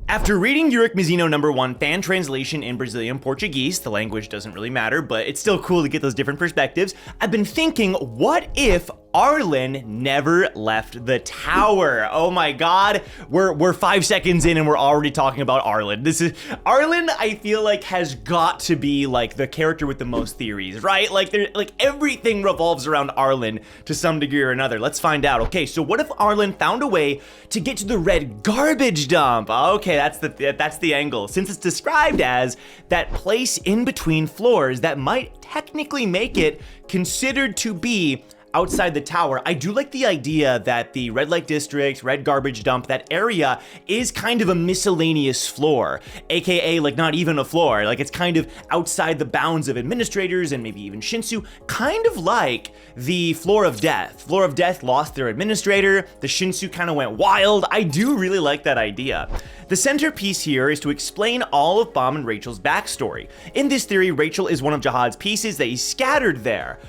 After reading Yurick Mizzino #1 fan translation in Brazilian Portuguese, the language doesn't really matter, but it's still cool to get those different perspectives, I've been thinking, what if Arlene never left the tower? Oh my god, we're 5 seconds in and we're already talking about Arlene. Arlene, I feel like, has got to be like the character with the most theories, right? Like everything revolves around Arlene to some degree or another. Let's find out. Okay, so what if Arlene found a way to get to the red garbage dump? Okay, that's the angle. Since it's described as that place in between floors that might technically make it considered to be outside the tower, I do like the idea that the red light district, red garbage dump, that area is kind of a miscellaneous floor, aka like not even a floor, like it's kind of outside the bounds of administrators and maybe even Shinsu, kind of like the Floor of Death. Floor of Death lost their administrator, the Shinsu kind of went wild. I do really like that idea. The centerpiece here is to explain all of Bomb and Rachel's backstory. In this theory, Rachel is one of Jihad's pieces that he scattered there.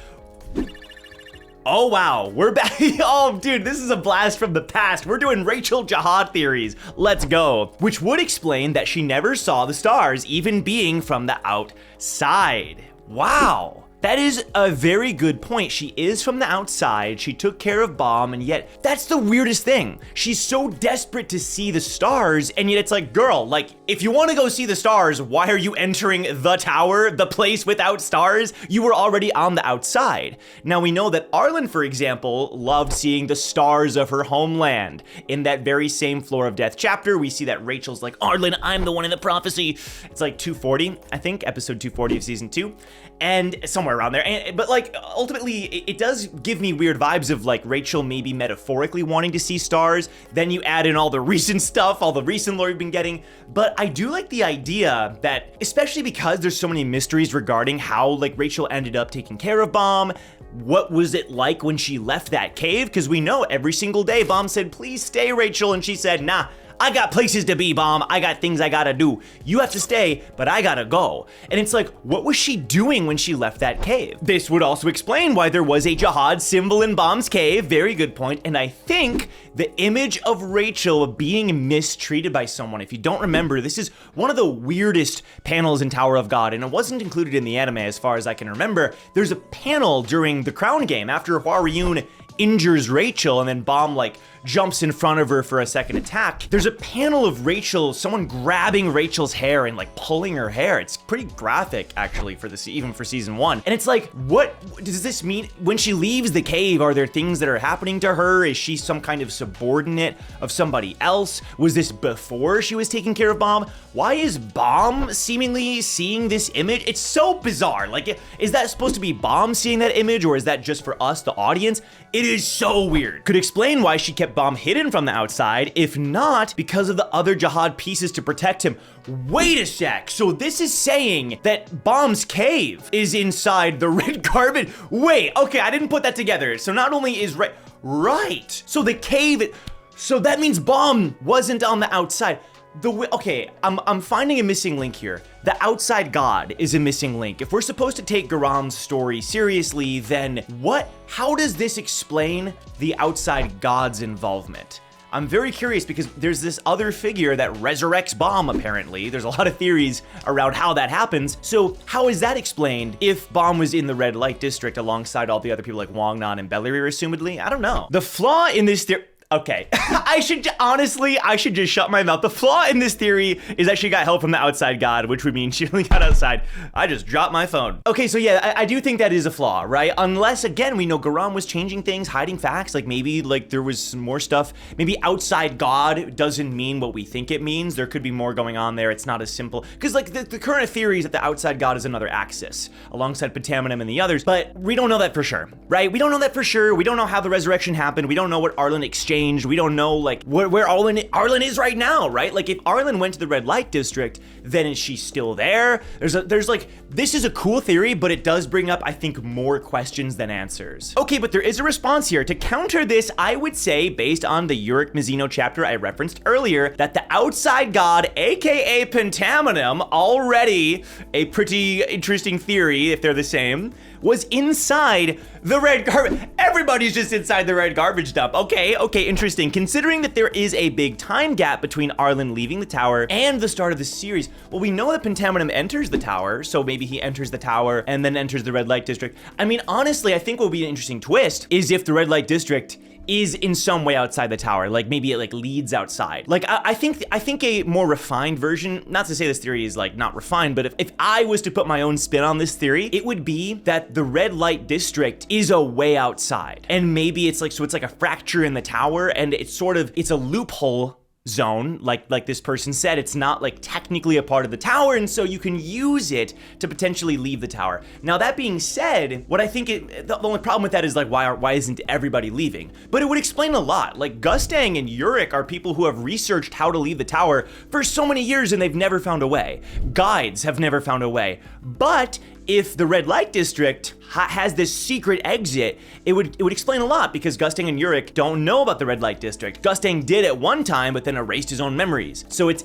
Oh wow, we're back. Oh dude, this is a blast from the past. We're doing Rachel Jihad theories. Let's go. Which would explain that she never saw the stars, even being from the outside. Wow. That is a very good point. She is from the outside, she took care of Bomb, and yet that's the weirdest thing. She's so desperate to see the stars, and yet it's like, girl, like, if you want to go see the stars, why are you entering the tower, the place without stars? You were already on the outside. Now we know that Arlene, for example, loved seeing the stars of her homeland. In that very same Floor of Death chapter, we see that Rachel's like, Arlene, I'm the one in the prophecy. It's like 240, I think, episode 240 of season 2. And somewhere around there, but like ultimately it does give me weird vibes of like Rachel maybe metaphorically wanting to see stars. Then you add in all the recent stuff, all the recent lore we've been getting. But I do like the idea that, especially because there's so many mysteries regarding how like Rachel ended up taking care of Bomb. What was it like when she left that cave? Because we know every single day Bomb said, please stay, Rachel, and she said, nah, I got places to be, Bomb. I got things I gotta do. You have to stay, but I gotta go. And it's like, what was she doing when she left that cave? This would also explain why there was a Jihad symbol in Bomb's cave. Very good point. And I think the image of Rachel being mistreated by someone, if you don't remember, this is one of the weirdest panels in Tower of God, and it wasn't included in the anime as far as I can remember. There's a panel during the Crown game after Hwaryun injures Rachel and then Bomb like jumps in front of her for a second attack. There's a panel of Rachel, someone grabbing Rachel's hair and like pulling her hair. It's pretty graphic actually for this, even for season 1. And it's like, what does this mean? When she leaves the cave, are there things that are happening to her? Is she some kind of subordinate of somebody else? Was this before she was taking care of Bomb? Why is Bomb seemingly seeing this image? It's so bizarre. Like, is that supposed to be Bomb seeing that image, or is that just for us, the audience? It is so weird. Could explain why she kept Bomb hidden from the outside, if not because of the other Jihad pieces to protect him. Wait a sec, so this is saying that Bomb's cave is inside the red garbage. Wait, okay, I didn't put that together. So not only is right, so the cave, so that means Bomb wasn't on the outside. Okay, I'm finding a missing link here. The outside god is a missing link. If we're supposed to take Garam's story seriously, then how does this explain the outside god's involvement? I'm very curious because there's this other figure that resurrects Bomb, apparently. There's a lot of theories around how that happens. So how is that explained if Bomb was in the red light district alongside all the other people like Wangnan and Bellery, assumedly? I don't know. The flaw in this theory, okay, I should just shut my mouth. The flaw in this theory is that she got help from the outside god, which would mean she only got outside. I just dropped my phone. Okay, so yeah, I do think that is a flaw, right? Unless, again, we know Garam was changing things, hiding facts, like maybe like there was some more stuff. Maybe outside god doesn't mean what we think it means. There could be more going on there. It's not as simple. Because like the current theory is that the outside god is another Axis, alongside Pentaminum and the others, but we don't know that for sure, right? We don't know that for sure. We don't know how the resurrection happened. We don't know what Arlene exchanged. We don't know like where Arlene is right now, right? Like if Arlene went to the red light district, then is she still there? There's like, this is a cool theory, but it does bring up, I think, more questions than answers. Okay, but there is a response here. To counter this, I would say, based on the Yurick Mizzino chapter I referenced earlier, that the outside god, aka Pentaminum, already a pretty interesting theory if they're the same, was inside the red carpet. everybody's just inside the red garbage dump. Okay, interesting. Considering that there is a big time gap between Arlen leaving the tower and the start of the series, well, we know that Pentaminum enters the tower, so maybe he enters the tower and then enters the red light district. I mean, honestly, I think what would be an interesting twist is if the red light district is in some way outside the tower, like maybe it like leads outside. Like I think a more refined version, not to say this theory is like not refined, but if I was to put my own spin on this theory, it would be that the red light district is a way outside. And maybe it's like, so it's like a fracture in the tower and it's a loophole zone, like this person said. It's not like technically a part of the tower, and so you can use it to potentially leave the tower. Now that being said, what I think the only problem with that is like why isn't everybody leaving? But it would explain a lot. Like Gustang and Yurik are people who have researched how to leave the tower for so many years and they've never found a way. Guides have never found a way. But if the red light district has this secret exit, it would explain a lot, because Gustang and Yurik don't know about the red light district. Gustang did at one time, but then erased his own memories. So it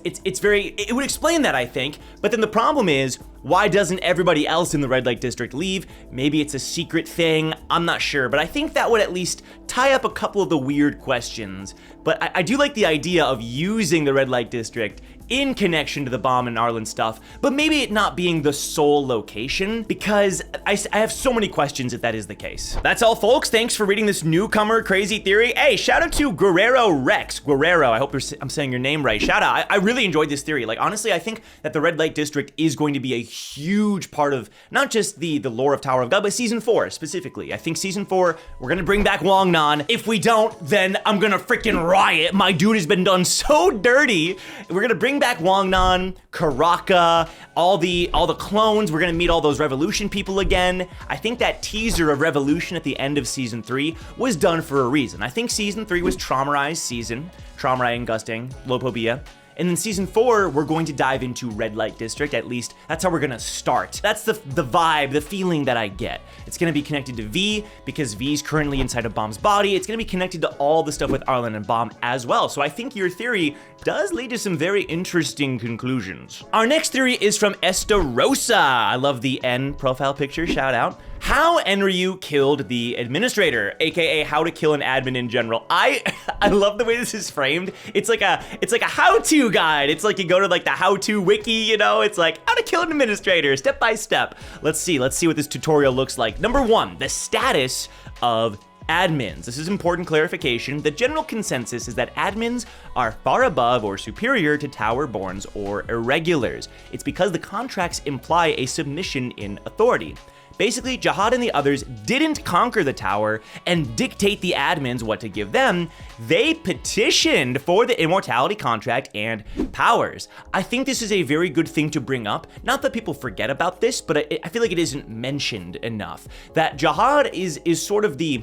would explain that, I think. But then the problem is, why doesn't everybody else in the red light district leave? Maybe it's a secret thing, I'm not sure, but I think that would at least tie up a couple of the weird questions. But I do like the idea of using the red light district in connection to the bomb and Arlen stuff, but maybe it not being the sole location, because I have so many questions if that is the case. That's all, folks. Thanks for reading this newcomer crazy theory. Hey, shout out to Guerrero Rex. Guerrero, I hope I'm saying your name right. Shout out. I really enjoyed this theory. Like, honestly, I think that the red light district is going to be a huge part of not just the lore of Tower of God, but season 4 specifically. I think season 4, we're gonna bring back Wongnan. If we don't, then I'm gonna freaking riot. My dude has been done so dirty. We're gonna bring back Wongnan, Karaka, all the clones. We're gonna meet all those Revolution people again. I think that teaser of Revolution at the end of season 3 was done for a reason. I think season 3 was Traumarized season, Traumarai and Gustang, Lopobia. And then season 4, we're going to dive into Red Light District. At least that's how we're gonna start. That's the vibe, the feeling that I get. It's gonna be connected to V, because V's currently inside of Bomb's body. It's gonna be connected to all the stuff with Arlen and Bomb as well. So I think your theory does lead to some very interesting conclusions. Our next theory is from Estarosa. I love the N profile picture, shout out. How Enryu killed the administrator, aka how to kill an admin in general. I love the way this is framed. It's like a how-to guide. It's like you go to like the how-to wiki, you know? It's like how to kill an administrator, step by step. Let's see what this tutorial looks like. Number 1, the status of admins. This is important clarification. The general consensus is that admins are far above or superior to Towerborns or Irregulars. It's because the contracts imply a submission in authority. Basically, Jihad and the others didn't conquer the tower and dictate the admins what to give them. They petitioned for the immortality contract and powers. I think this is a very good thing to bring up. Not that people forget about this, but I feel like it isn't mentioned enough. That Jihad is sort of the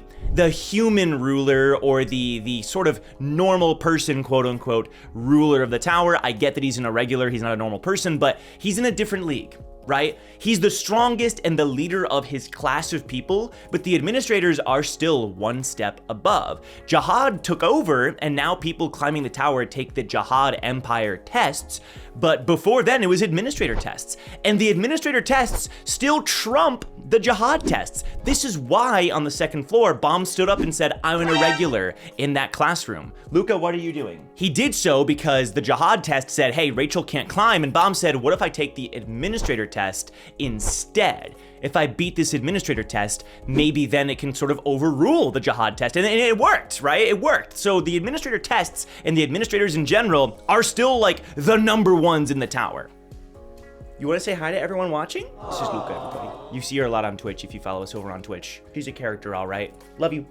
human ruler, or the sort of normal person, quote unquote, ruler of the tower. I get that he's an irregular, he's not a normal person, but he's in a different league. Right? He's the strongest and the leader of his class of people, but the administrators are still one step above. Jihad took over, and now people climbing the tower take the Jihad Empire tests, but before then it was administrator tests. And the administrator tests still trump the Jihad tests. This is why on the second floor, Bomb stood up and said, I'm an irregular in that classroom. Luca, what are you doing? He did so because the Jihad test said, hey, Rachel can't climb, and Bomb said, what if I take the administrator test instead? If I beat this administrator test, maybe then it can sort of overrule the Jihad test. And it worked, right? It worked. So the administrator tests and the administrators in general are still like the number ones in the tower. You want to say hi to everyone watching? This is Luca, everybody. You see her a lot on Twitch if you follow us over on Twitch. She's a character, all right. Love you.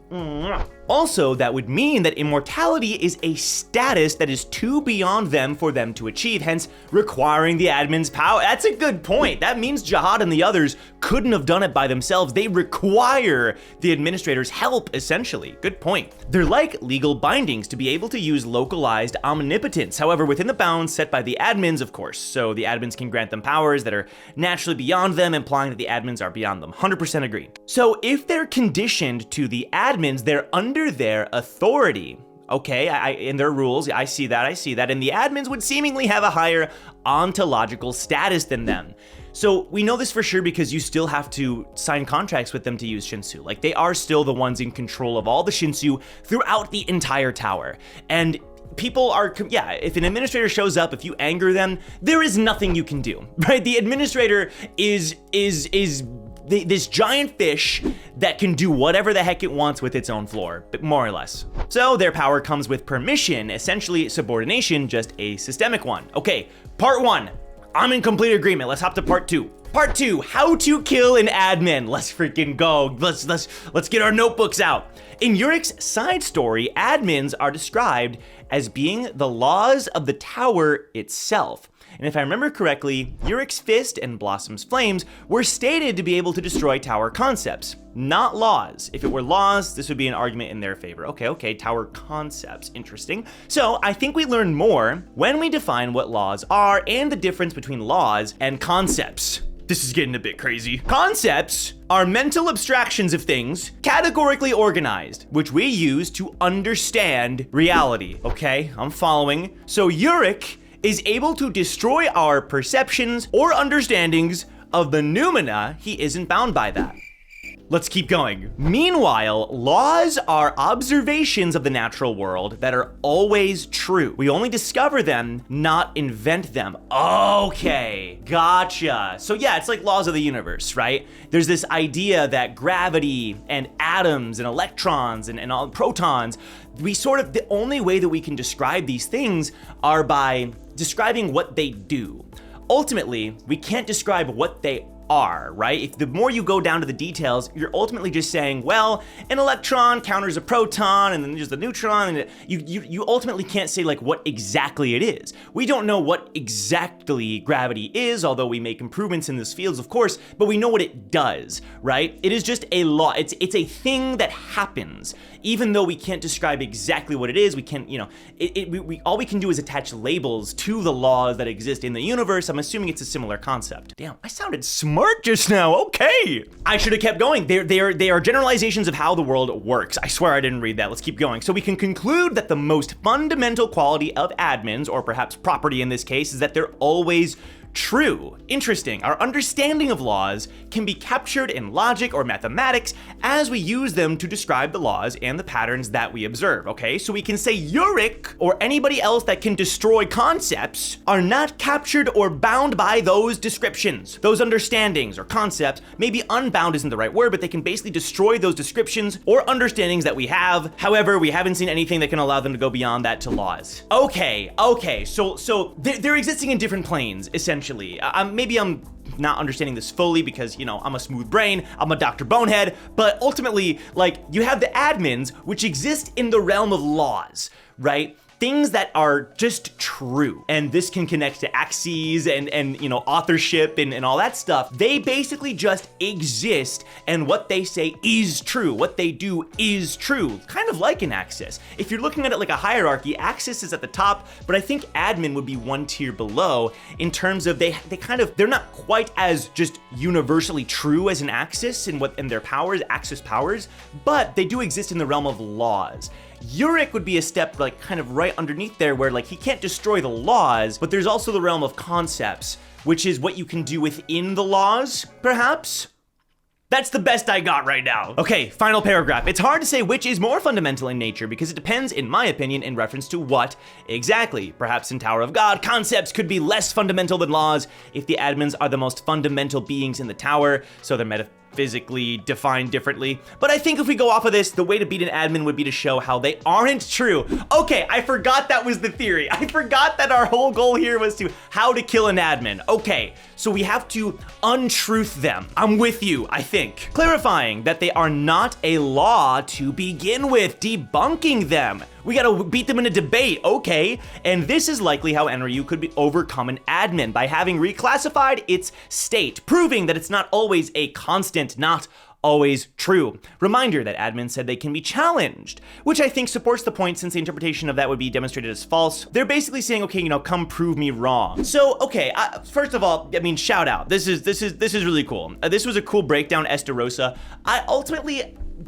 Also, that would mean that immortality is a status that is too beyond them for them to achieve, hence requiring the admin's power. That's a good point. That means Jihad and the others couldn't have done it by themselves. They require the administrator's help, essentially. Good point. They're like legal bindings to be able to use localized omnipotence, however, within the bounds set by the admins, of course. So the admins can grant them powers that are naturally beyond them, implying that the admins are beyond them. 100% agree. So if they're conditioned to the admins, they're under their authority. Okay, in their rules, I see that. And the admins would seemingly have a higher ontological status than them. So we know this for sure because you still have to sign contracts with them to use Shinsu. Like, they are still the ones in control of all the Shinsu throughout the entire tower. And people are, yeah, if an administrator shows up, if you anger them, there is nothing you can do, right? The administrator is this giant fish that can do whatever the heck it wants with its own floor, but more or less. So their power comes with permission, essentially subordination, just a systemic one. Okay, part 1. I'm in complete agreement. Let's hop to part 2. Part 2, how to kill an admin. Let's freaking go. Let's get our notebooks out. In Urik's side story, admins are described as being the laws of the tower itself. And if I remember correctly, Urik's fist and Blossom's flames were stated to be able to destroy tower concepts, not laws. If it were laws, this would be an argument in their favor. Okay, tower concepts, interesting. So I think we learn more when we define what laws are and the difference between laws and concepts. This is getting a bit crazy. Concepts are mental abstractions of things categorically organized, which we use to understand reality. Okay, I'm following. So Urik is able to destroy our perceptions or understandings of the noumena. He isn't bound by that. Let's keep going. Meanwhile, laws are observations of the natural world that are always true. We only discover them, not invent them. Okay, gotcha. So yeah, it's like laws of the universe, right? There's this idea that gravity and atoms and electrons and all protons, the only way that we can describe these things are by describing what they do. Ultimately, we can't describe what they are, right? If the more you go down to the details, you're ultimately just saying, well, an electron counters a proton, and then there's the neutron, and you ultimately can't say like what exactly it is. We don't know what exactly gravity is, although we make improvements in these fields, of course, but we know what it does, right? It is just a law. It's a thing that happens. Even though we can't describe exactly what it is, we can't, all we can do is attach labels to the laws that exist in the universe. I'm assuming it's a similar concept. Damn, I sounded smart just now. Okay. I should have kept going. They are generalizations of how the world works. I swear I didn't read that. Let's keep going. So we can conclude that the most fundamental quality of admins, or perhaps property in this case, is that they're always true. Interesting. Our understanding of laws can be captured in logic or mathematics as we use them to describe the laws and the patterns that we observe, okay? So we can say Urik or anybody else that can destroy concepts are not captured or bound by those descriptions, those understandings or concepts. Maybe unbound isn't the right word, but they can basically destroy those descriptions or understandings that we have. However, we haven't seen anything that can allow them to go beyond that to laws. Okay, so they're existing in different planes, essentially. Maybe I'm not understanding this fully because, I'm a smooth brain, I'm a Dr. Bonehead, but ultimately, you have the admins, which exist in the realm of laws, right? Things that are just true. And this can connect to axes and authorship and all that stuff. They basically just exist, and what they say is true. What they do is true. Kind of like an axis. If you're looking at it like a hierarchy, axis is at the top, but I think admin would be one tier below in terms of they're not quite as just universally true as an axis in their powers, axis powers, but they do exist in the realm of laws. Urik would be a step kind of right underneath there where he can't destroy the laws, but there's also the realm of concepts, which is what you can do within the laws, perhaps? That's the best I got right now. Okay, final paragraph. It's hard to say which is more fundamental in nature because it depends, in my opinion, in reference to what exactly. Perhaps in Tower of God, concepts could be less fundamental than laws if the admins are the most fundamental beings in the tower, so they're metaphysically defined differently. But I think if we go off of this, the way to beat an admin would be to show how they aren't true. Okay, I forgot that was the theory. I forgot that our whole goal here was how to kill an admin. Okay, so we have to untruth them. I'm with you, I think. Clarifying that they are not a law to begin with, debunking them. We gotta beat them in a debate, okay? And this is likely how Enryu could overcome an admin by having reclassified its state, proving that it's not always a constant, not always true. Reminder that admins said they can be challenged, which I think supports the point since the interpretation of that would be demonstrated as false. They're basically saying, okay, come prove me wrong. So, okay, first of all, shout out. This is really cool. This was a cool breakdown, Estarosa.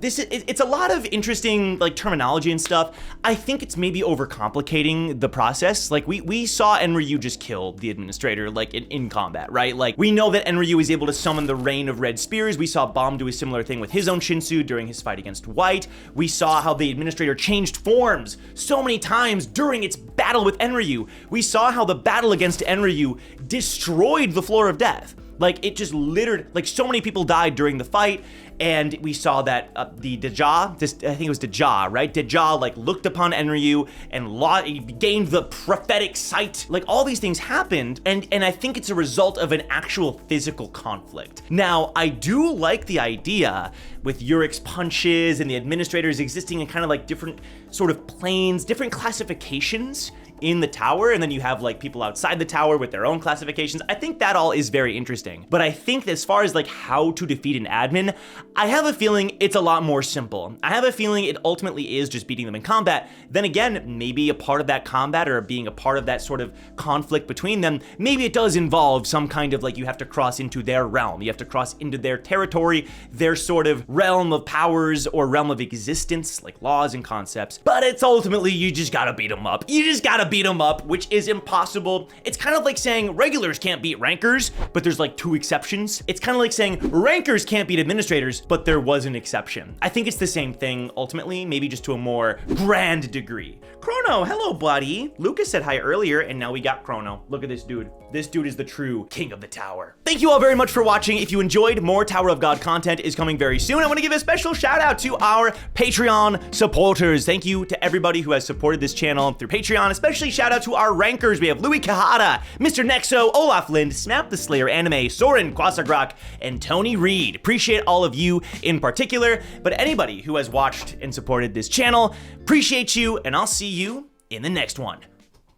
It's a lot of interesting like terminology and stuff. I think it's maybe overcomplicating the process. Like we saw Enryu just kill the administrator like in combat, right? Like we know that Enryu is able to summon the rain of red spears. We saw Bomb do a similar thing with his own Shinsu during his fight against White. We saw how the administrator changed forms so many times during its battle with Enryu. We saw how the battle against Enryu destroyed the floor of death. Like it just littered, like so many people died during the fight. And we saw that the Deja, I think it was Deja, right? Deja like looked upon Enryu and gained the prophetic sight. Like all these things happened, and I think it's a result of an actual physical conflict. Now, I do like the idea with Yurik's punches and the administrators existing in kind of like different sort of planes, different classifications in the tower, and then you have like people outside the tower with their own classifications. I think that all is very interesting. But I think as far as like how to defeat an admin, I have a feeling it's a lot more simple. I have a feeling it ultimately is just beating them in combat. Then again, maybe a part of that combat or being a part of that sort of conflict between them, maybe it does involve some kind of like you have to cross into their realm. You have to cross into their territory, their sort of realm of powers or realm of existence, like laws and concepts. But it's ultimately, you just gotta beat them up. You just gotta beat them up, which is impossible. It's kind of like saying regulars can't beat rankers, but there's like 2 exceptions. It's kind of like saying rankers can't beat administrators, but there was an exception. I think it's the same thing ultimately, maybe just to a more grand degree. Chrono, hello buddy. Lucas said hi earlier, and now we got Chrono. Look at this dude. This dude is the true king of the tower. Thank you all very much for watching. If you enjoyed, more Tower of God content is coming very soon. I want to give a special shout out to our Patreon supporters. Thank you to everybody who has supported this channel through Patreon, especially shout out to our rankers. We have Louis Kahada, Mr. Nexo, Olaf Lind, Smap the Slayer Anime, Soren Kwasagrak, and Tony Reed. Appreciate all of you in particular, but anybody who has watched and supported this channel, appreciate you, and I'll see you in the next one.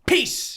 Peace!